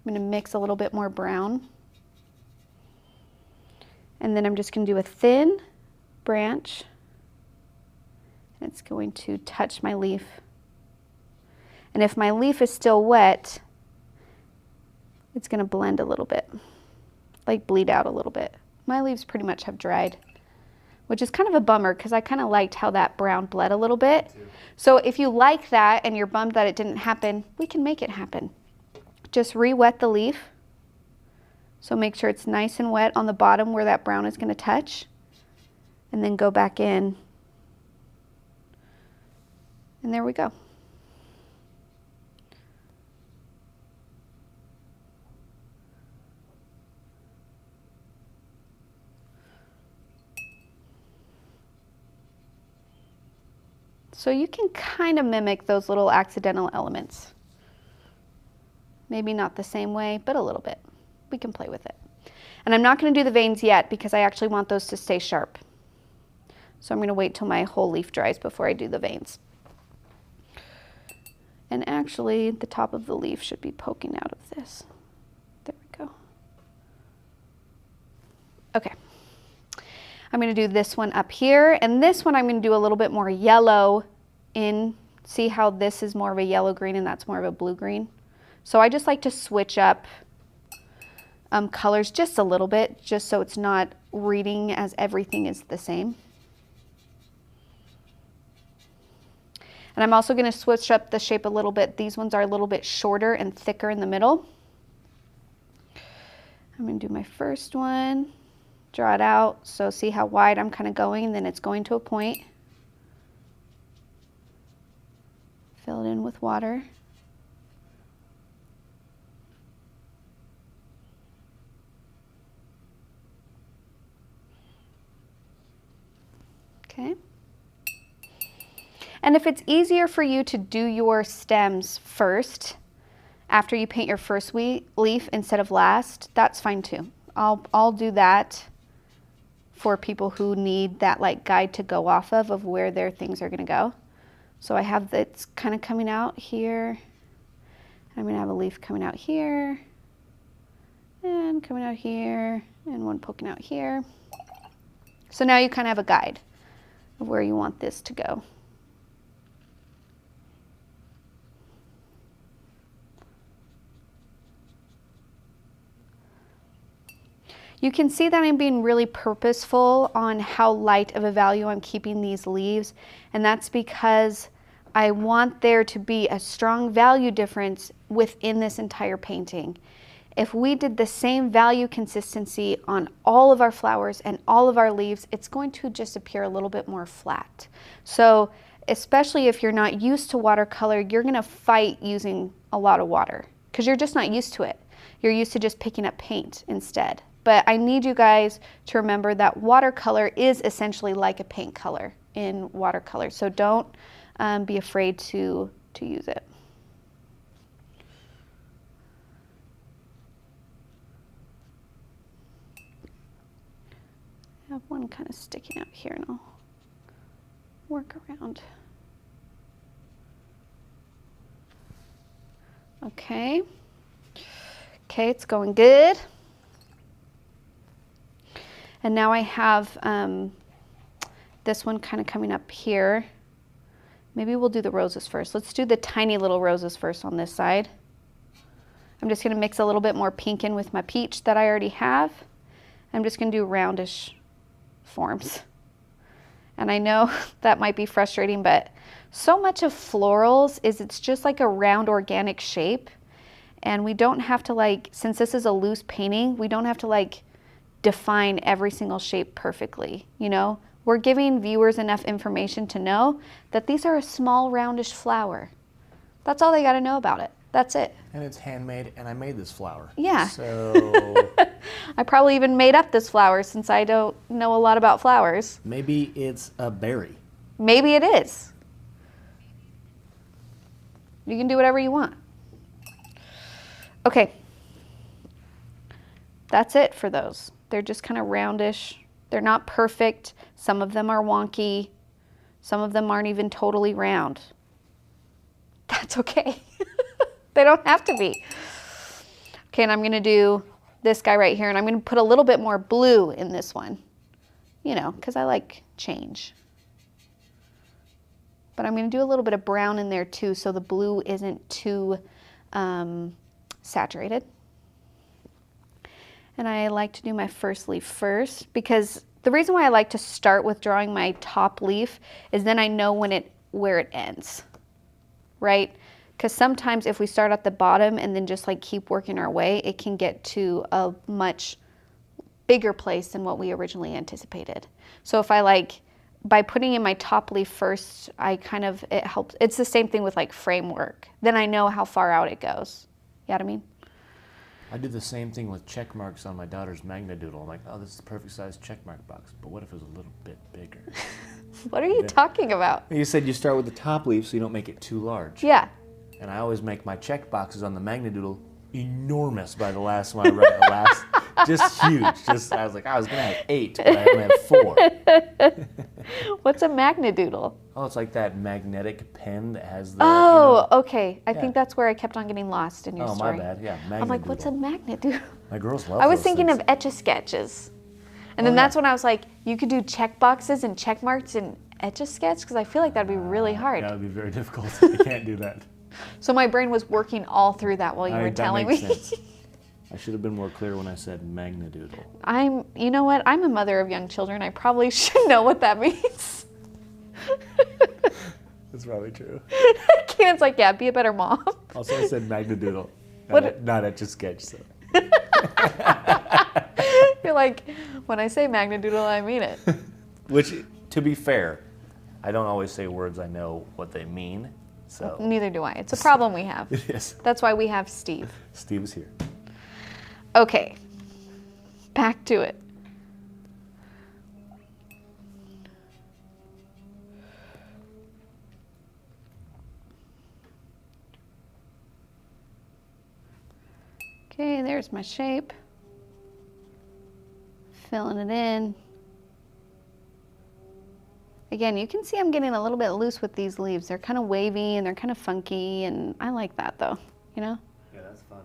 I'm going to mix a little bit more brown. And then I'm just going to do a thin branch. And it's going to touch my leaf. And if my leaf is still wet, it's going to blend a little bit, like bleed out a little bit. My leaves pretty much have dried, which is kind of a bummer because I kind of liked how that brown bled a little bit. So if you like that and you're bummed that it didn't happen, we can make it happen. Just re-wet the leaf. So make sure it's nice and wet on the bottom where that brown is going to touch. And then go back in. And there we go. So you can kind of mimic those little accidental elements. Maybe not the same way, but a little bit. We can play with it. And I'm not going to do the veins yet because I actually want those to stay sharp. So I'm going to wait till my whole leaf dries before I do the veins. And actually, the top of the leaf should be poking out of this. There we go. Okay. I'm going to do this one up here, and this one I'm going to do a little bit more yellow in. See how this is more of a yellow green and that's more of a blue green? So I just like to switch up colors just a little bit, just so it's not reading as everything is the same. And I'm also going to switch up the shape a little bit. These ones are a little bit shorter and thicker in the middle. I'm going to do my first one, draw it out. So see how wide I'm kind of going, and then it's going to a point. Fill it in with water. Okay. And if it's easier for you to do your stems first, after you paint your first leaf instead of last, that's fine too. I'll do that for people who need that like guide to go off of where their things are going to go. So I have that's kind of coming out here. I'm going to have a leaf coming out here and coming out here and one poking out here. So now you kind of have a guide of where you want this to go. You can see that I'm being really purposeful on how light of a value I'm keeping these leaves, and that's because I want there to be a strong value difference within this entire painting. If we did the same value consistency on all of our flowers and all of our leaves, it's going to just appear a little bit more flat. So especially if you're not used to watercolor, you're going to fight using a lot of water because you're just not used to it. You're used to just picking up paint instead. But I need you guys to remember that watercolor is essentially like a paint color in watercolor. So don't be afraid to use it. I have one kind of sticking out here and I'll work around. Okay. Okay, it's going good. And now I have this one kind of coming up here. Maybe we'll do the roses first. Let's do the tiny little roses first on this side. I'm just going to mix a little bit more pink in with my peach that I already have. I'm just going to do roundish forms. And I know that might be frustrating, but so much of florals is it's just like a round organic shape. And we don't have to like, since this is a loose painting, we don't have to like define every single shape perfectly, you know? We're giving viewers enough information to know that these are a small roundish flower. That's all they got to know about it. That's it. And it's handmade, and I made this flower. Yeah. So I probably even made up this flower since I don't know a lot about flowers. maybe it's a berry. Maybe it is. You can do whatever you want. Okay. That's it for those. They're just kind of roundish. They're not perfect. Some of them are wonky. Some of them aren't even totally round. That's okay. They don't have to be. Okay, and I'm going to do this guy right here, and I'm going to put a little bit more blue in this one, you know, because I like change. But I'm going to do a little bit of brown in there too, so the blue isn't too saturated. And I like to do my first leaf first, because the reason why I like to start with drawing my top leaf is then I know where it ends, right? Because sometimes if we start at the bottom and then just like keep working our way, it can get to a much bigger place than what we originally anticipated. So if I like, by putting in my top leaf first, it helps. It's the same thing with like framework. Then I know how far out it goes. You know what I mean? I did the same thing with check marks on my daughter's Magna Doodle. I'm like, oh, this is the perfect size check mark box. But what if it was a little bit bigger? What are you talking about? You said you start with the top leaf so you don't make it too large. Yeah. And I always make my check boxes on the Magna Doodle enormous by the last one I write. The last, just huge. Just I was like, I was gonna have 8, but I only have 4. What's a magnadoodle? Oh, it's like that magnetic pen that has the. Oh, okay. I Yeah. think that's where I kept on getting lost in your Oh, story. my bad. Yeah, Magna I'm like, what's a magnadoodle? My girls love I was those thinking things. of Etch-a-Sketches. And Oh, then yeah. that's when I was like, you could do check boxes and check marks in Etch-a-Sketch because I feel like that'd be really hard. That would be very difficult. I can't do that. So my brain was working all through that while you were That telling me. makes sense. I should have been more clear when I said Magna Doodle. You know what? I'm a mother of young children. I probably should know what that means. That's probably true. Keenan's like, yeah, be a better mom. Also, I said Magna Doodle. What- Not Etch-a-Sketch. So. You're like, when I say magnadoodle, I mean it. Which, to be fair, I don't always say words I know what they mean. So Neither do I. It's a problem we have. yes, That's why we have Steve. Steve is here. Okay, back to it. Okay, there's my shape. Filling it in. Again, you can see I'm getting a little bit loose with these leaves. They're kind of wavy and they're kind of funky, and I like that though, you know? Yeah, that's fun.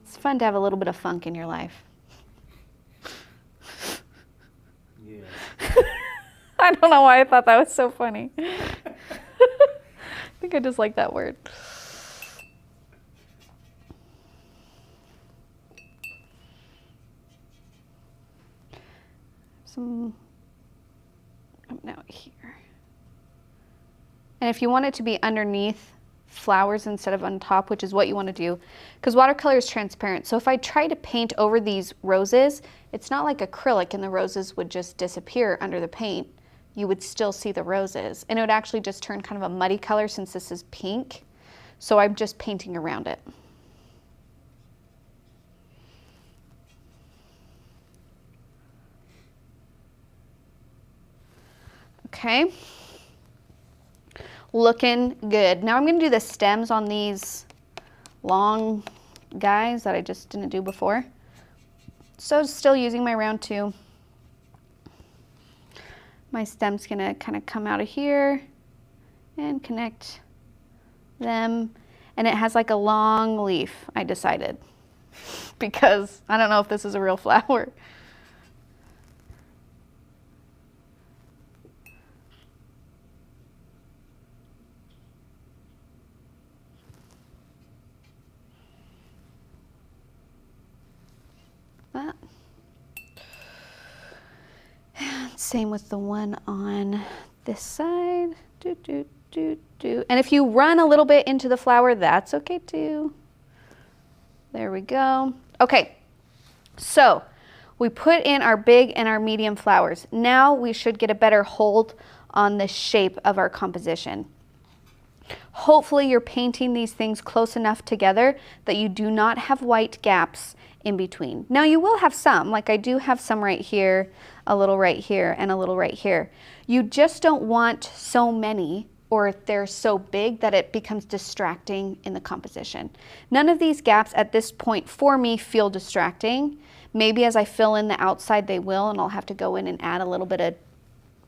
It's fun to have a little bit of funk in your life. Yeah. I don't know why I thought that was so funny. I think I just like that word. Some coming out here. And if you want it to be underneath flowers instead of on top, which is what you want to do, because watercolor is transparent. So if I try to paint over these roses, it's not like acrylic and the roses would just disappear under the paint. You would still see the roses, and it would actually just turn kind of a muddy color since this is pink. So I'm just painting around it. Okay. Looking good. Now I'm going to do the stems on these long guys that I just didn't do before. So still using my round 2. My stem's going to kind of come out of here and connect them. And it has like a long leaf, I decided, because I don't know if this is a real flower. That. And same with the one on this side. Do, do, do, do. And if you run a little bit into the flower, that's okay too. There we go. Okay, so we put in our big and our medium flowers. Now we should get a better hold on the shape of our composition. Hopefully you're painting these things close enough together that you do not have white gaps in between. Now you will have some, like I do have some right here, a little right here, and a little right here. You just don't want so many, or they're so big that it becomes distracting in the composition. None of these gaps at this point for me feel distracting. Maybe as I fill in the outside they will, and I'll have to go in and add a little bit of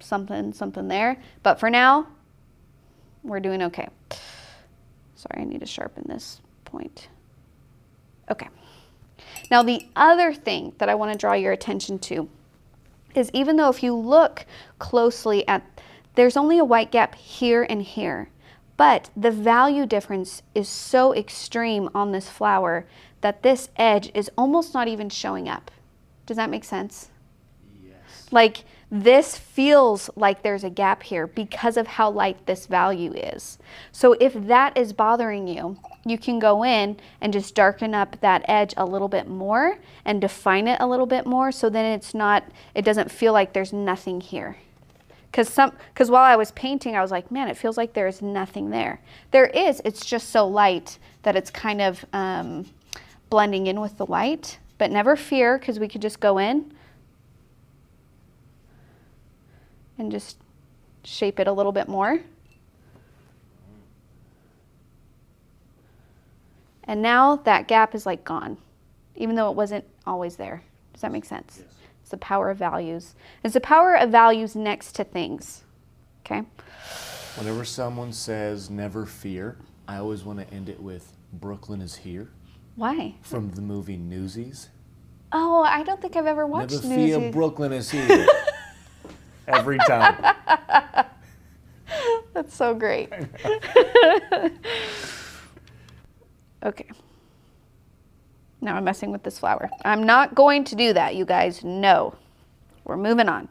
something there. But for now, we're doing okay. Sorry, I need to sharpen this point. Okay. Now the other thing that I want to draw your attention to is, even though if you look closely at, there's only a white gap here and here, but the value difference is so extreme on this flower that this edge is almost not even showing up. Does that make sense? Yes. Like, this feels like there's a gap here because of how light this value is. So if that is bothering you, you can go in and just darken up that edge a little bit more and define it a little bit more, so then it doesn't feel like there's nothing here. Because while I was painting, I was like, man, it feels like there's nothing there. There is, it's just so light that it's kind of blending in with the white, but never fear, because we could just go in and just shape it a little bit more. And now that gap is like gone, even though it wasn't always there. Does that make sense? Yes. It's the power of values. It's the power of values next to things, okay? Whenever someone says never fear, I always want to end it with Brooklyn is here Why? from the movie Newsies. Oh, I don't think I've ever watched Never fear, Newsies. Brooklyn is here. Every time. That's so great. Okay. Now I'm messing with this flower. I'm not going to do that, you guys. No. We're moving on.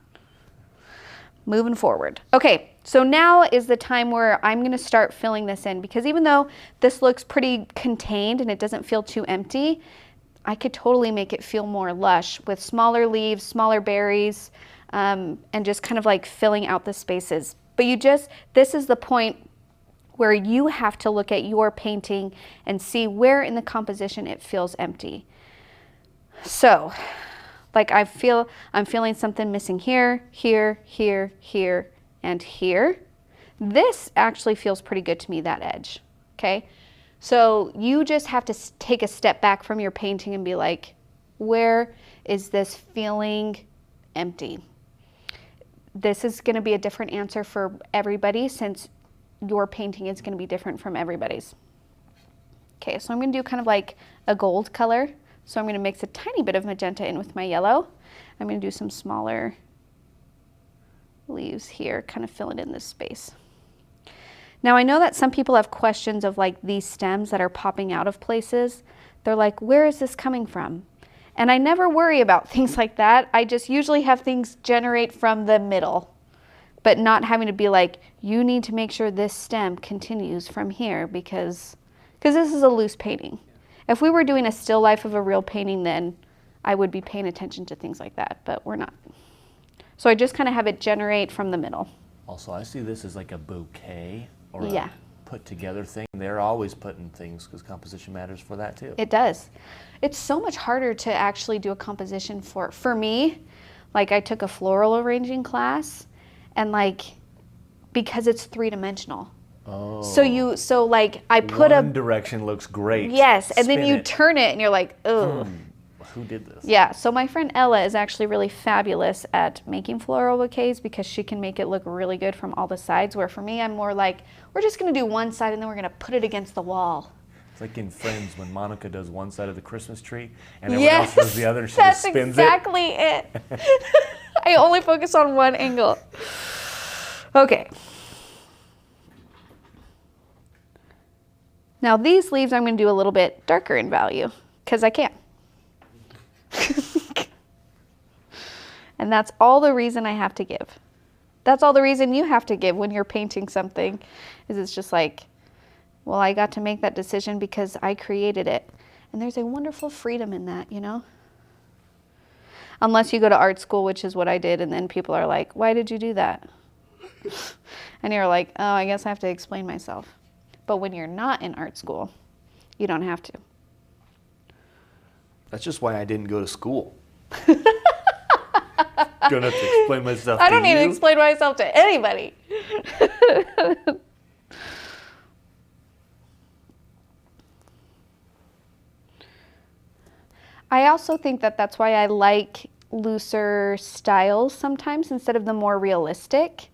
Moving forward. Okay, so now is the time where I'm going to start filling this in, because even though this looks pretty contained and it doesn't feel too empty, I could totally make it feel more lush with smaller leaves, smaller berries, and just kind of like filling out the spaces. But this is the point where you have to look at your painting and see where in the composition it feels empty. So, like I'm feeling something missing here, here, here, here, and here. This actually feels pretty good to me, that edge, okay? So you just have to take a step back from your painting and be like, where is this feeling empty? This is gonna be a different answer for everybody, since your painting is going to be different from everybody's. Okay, so I'm going to do kind of like a gold color. So I'm going to mix a tiny bit of magenta in with my yellow. I'm going to do some smaller leaves here, kind of filling in this space. Now I know that some people have questions of like these stems that are popping out of places. They're like, where is this coming from? And I never worry about things like that. I just usually have things generate from the middle, but not having to be like, you need to make sure this stem continues from here, because this is a loose painting. If we were doing a still life of a real painting, then I would be paying attention to things like that, but we're not. So I just kind of have it generate from the middle. Also, I see this as like a bouquet or Yeah. a put together thing. They're always putting things, because composition matters for that too. It does. It's so much harder to actually do a composition for me. Like I took a floral arranging class, and like, because it's three-dimensional. Oh. So like I put One direction looks great. yes, and then Spin you it. turn it and you're like, oh. Who did this? Yeah, so my friend Ella is actually really fabulous at making floral bouquets, because she can make it look really good from all the sides, where for me, I'm more like, we're just gonna do one side and then we're gonna put it against the wall. It's like in Friends when Monica does one side of the Christmas tree and everyone else does the other, and she that's just spins exactly it. I only focus on one angle. Okay. Now these leaves I'm going to do a little bit darker in value, because I can. And that's all the reason I have to give. That's all the reason you have to give when you're painting something, is it's just like, well, I got to make that decision because I created it. And there's a wonderful freedom in that, you know? Unless you go to art school, which is what I did, and then people are like, why did you do that? And you're like, oh, I guess I have to explain myself. But when you're not in art school, you don't have to. That's just why I didn't go to school. Gonna have to explain myself I to don't need to you. explain myself to anybody. I also think that that's why I like looser styles sometimes instead of the more realistic,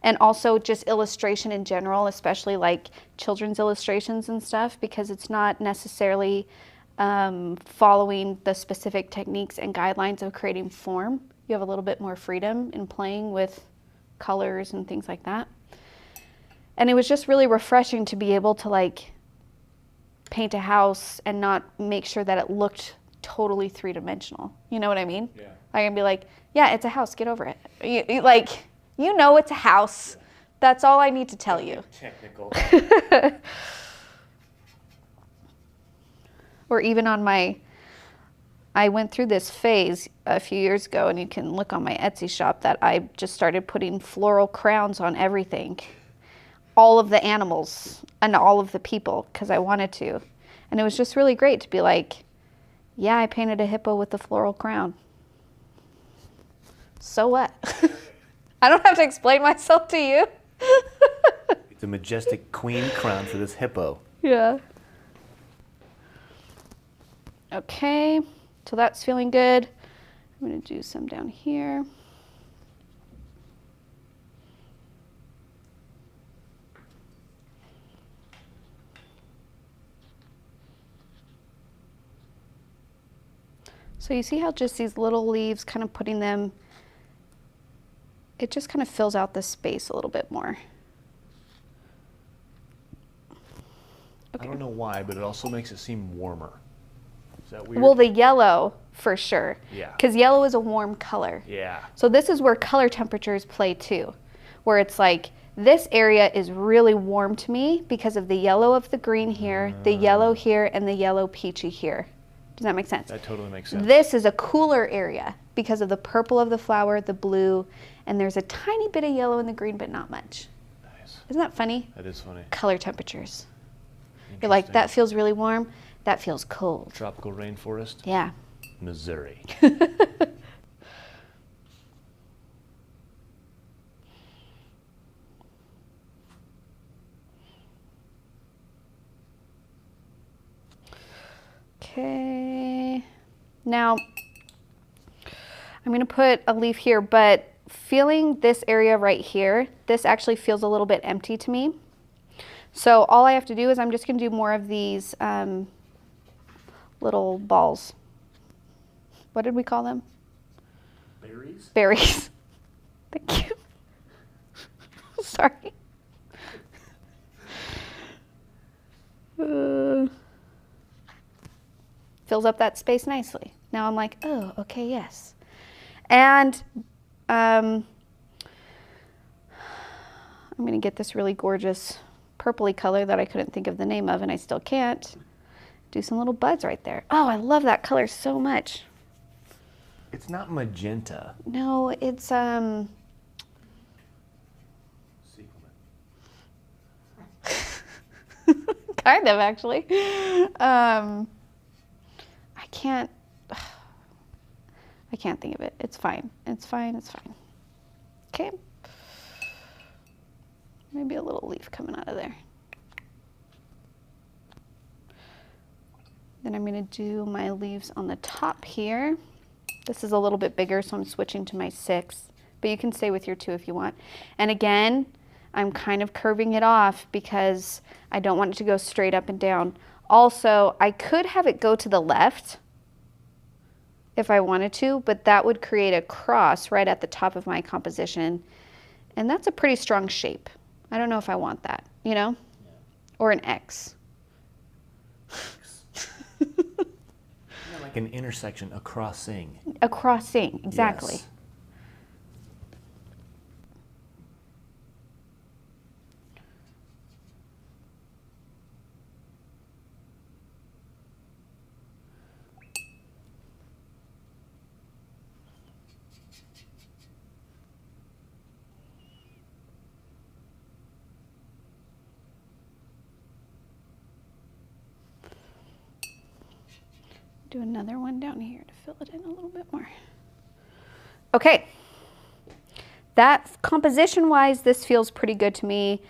and also just illustration in general, especially like children's illustrations and stuff, because it's not necessarily following the specific techniques and guidelines of creating form. You have a little bit more freedom in playing with colors and things like that. And it was just really refreshing to be able to like paint a house and not make sure that it looked totally three-dimensional. You know what I mean? Yeah. I can be like, yeah, it's a house, get over it. Like, you know it's a house. That's all I need to tell you. Technical. Or even on I went through this phase a few years ago, and you can look on my Etsy shop, that I just started putting floral crowns on everything. All of the animals and all of the people, because I wanted to. And it was just really great to be like, Yeah, I painted a hippo with the floral crown. So what? I don't have to explain myself to you. It's a majestic queen crown for this hippo. Yeah. Okay, so that's feeling good. I'm going to do some down here. So you see how just these little leaves, kind of putting them, it just kind of fills out the space a little bit more. Okay. I don't know why, but it also makes it seem warmer. Is that weird? Well, the yellow, for sure. Yeah. Because yellow is a warm color. Yeah. So this is where color temperatures play too, where it's like, this area is really warm to me because of the yellow of the green here, the yellow here, and the yellow peachy here. Does that make sense? That totally makes sense. This is a cooler area because of the purple of the flower, the blue, and there's a tiny bit of yellow in the green, but not much. Nice. Isn't that funny? That is funny. Color temperatures. You're like, that feels really warm. That feels cold. Tropical rainforest. Yeah. Missouri. Okay. Now, I'm going to put a leaf here, but feeling this area right here, this actually feels a little bit empty to me. So all I have to do is I'm just going to do more of these little balls. What did we call them? Berries? Berries. Thank you. Sorry. Fills up that space nicely. Now I'm like, oh, okay, yes. And I'm going to get this really gorgeous purpley color that I couldn't think of the name of, and I still can't. Do some little buds right there. Oh, I love that color so much. It's not magenta. No, it's Sequin. kind of actually. I can't think of it. It's fine. It's fine. It's fine. Okay. Maybe a little leaf coming out of there. Then I'm going to do my leaves on the top here. This is a little bit bigger, so I'm switching to my 6, but you can stay with your 2 if you want. And again, I'm kind of curving it off because I don't want it to go straight up and down. Also, I could have it go to the left if I wanted to, but that would create a cross right at the top of my composition. And that's a pretty strong shape. I don't know if I want that, you know? Yeah. Or an X. Like an intersection, a crossing. A crossing, exactly. Yes. Do another one down here to fill it in a little bit more. Okay, that composition-wise, this feels pretty good to me.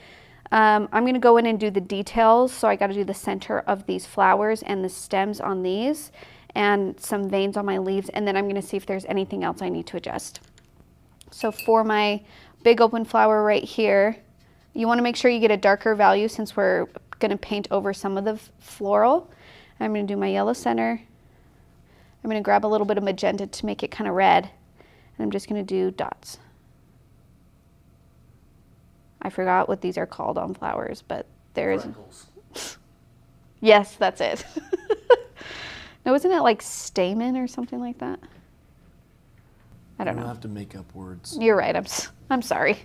I'm going to go in and do the details, so I got to do the center of these flowers and the stems on these, and some veins on my leaves, and then I'm going to see if there's anything else I need to adjust. So for my big open flower right here, you want to make sure you get a darker value since we're going to paint over some of the floral. I'm going to do my yellow center. I'm going to grab a little bit of magenta to make it kind of red, and I'm just going to do dots. I forgot what these are called on flowers, but there's... Freckles. Yes, that's it. No, isn't it like stamen or something like that? I don't know. You don't have to make up words. You're right, I'm sorry.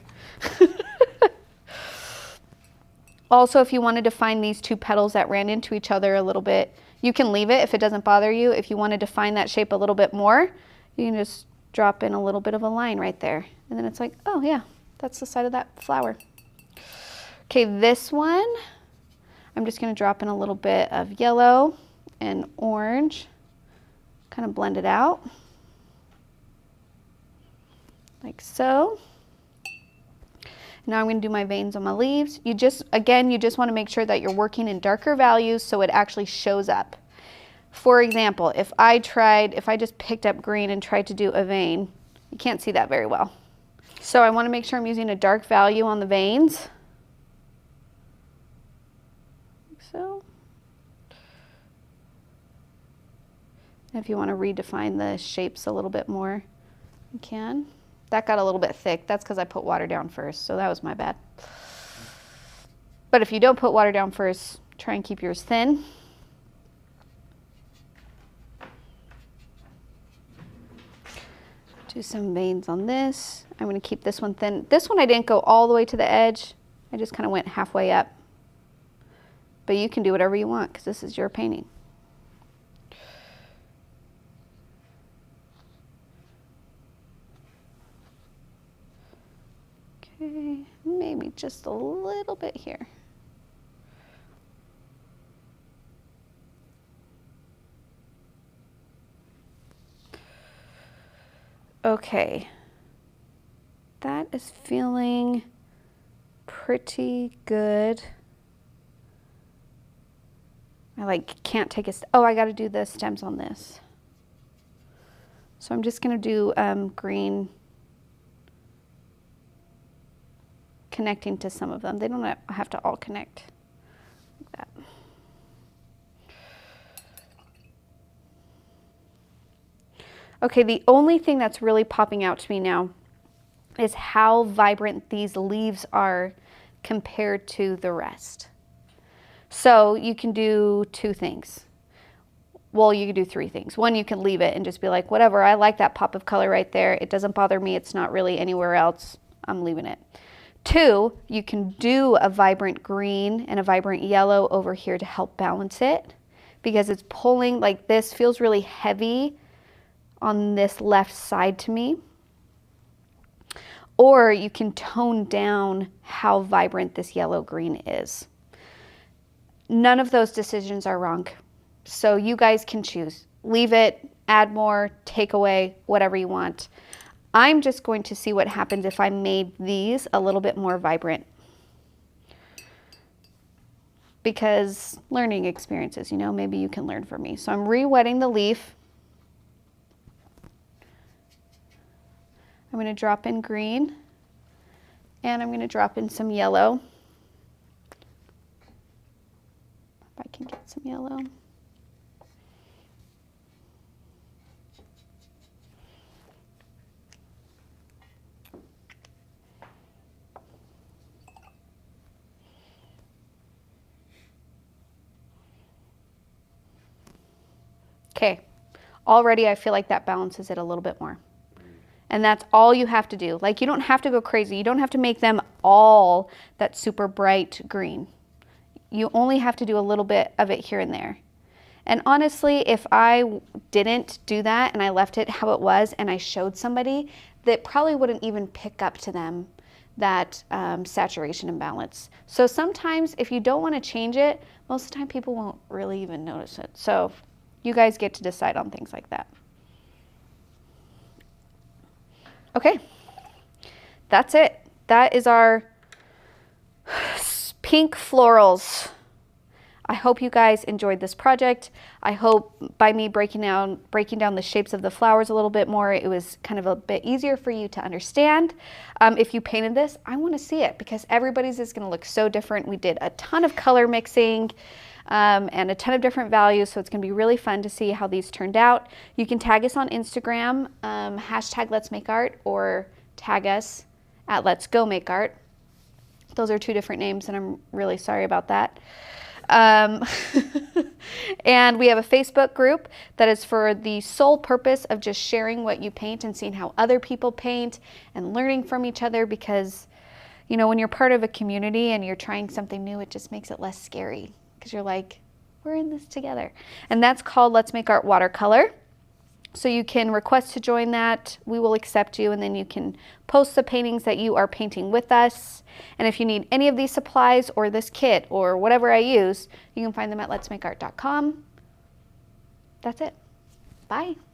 Also, if you wanted to find these 2 petals that ran into each other a little bit, you can leave it if it doesn't bother you. If you wanted to find that shape a little bit more, you can just drop in a little bit of a line right there. And then it's like, oh yeah, that's the side of that flower. Okay, this one, I'm just gonna drop in a little bit of yellow and orange Kind of blend it out. Like so. Now I'm going to do my veins on my leaves. You just want to make sure that you're working in darker values so it actually shows up. For example, if I just picked up green and tried to do a vein, you can't see that very well. So I want to make sure I'm using a dark value on the veins. Like so. And if you want to redefine the shapes a little bit more, you can. That got a little bit thick. That's because I put water down first, so that was my bad. But if you don't put water down first, try and keep yours thin. Do some veins on this. I'm going to keep this one thin. This one I didn't go all the way to the edge. I just kind of went halfway up. But you can do whatever you want because this is your painting. Okay, maybe just a little bit here. Okay, that is feeling pretty good. I can't take oh, I got to do the stems on this. So I'm just going to do green connecting to some of them. They don't have to all connect like that. Okay, the only thing that's really popping out to me now is how vibrant these leaves are compared to the rest. So you can do two things. Well, you can do three things. One, you can leave it and just be like, whatever, I like that pop of color right there. It doesn't bother me. It's not really anywhere else. I'm leaving it. Two, you can do a vibrant green and a vibrant yellow over here to help balance it because it's pulling, like this feels really heavy on this left side to me. Or you can tone down how vibrant this yellow green is. None of those decisions are wrong. So you guys can choose. Leave it, add more, take away, whatever you want. I'm just going to see what happens if I made these a little bit more vibrant. Because learning experiences, you know, maybe you can learn from me. So I'm re-wetting the leaf. I'm going to drop in green and I'm going to drop in some yellow. If I can get some yellow. Okay, already I feel like that balances it a little bit more. And that's all you have to do. Like, you don't have to go crazy. You don't have to make them all that super bright green. You only have to do a little bit of it here and there. And honestly, if I didn't do that and I left it how it was and I showed somebody, that probably wouldn't even pick up to them that saturation and balance. So sometimes if you don't want to change it, most of the time people won't really even notice it. So you guys get to decide on things like that. Okay, that's it. That is our pink florals. I hope you guys enjoyed this project. I hope by me breaking down the shapes of the flowers a little bit more, it was kind of a bit easier for you to understand. If you painted this, I want to see it because everybody's is going to look so different. We did a ton of color mixing and a ton of different values, so it's going to be really fun to see how these turned out. You can tag us on Instagram, hashtag Let's Make Art, or tag us at Let's Go Make Art. Those are two different names, and I'm really sorry about that. And we have a Facebook group that is for the sole purpose of just sharing what you paint and seeing how other people paint and learning from each other, because, you know, when you're part of a community and you're trying something new, it just makes it less scary because you're like, we're in this together. And that's called Let's Make Art Watercolor. So you can request to join that. We will accept you, and then you can post the paintings that you are painting with us. And if you need any of these supplies or this kit or whatever I use, you can find them at letsmakeart.com. That's it. Bye.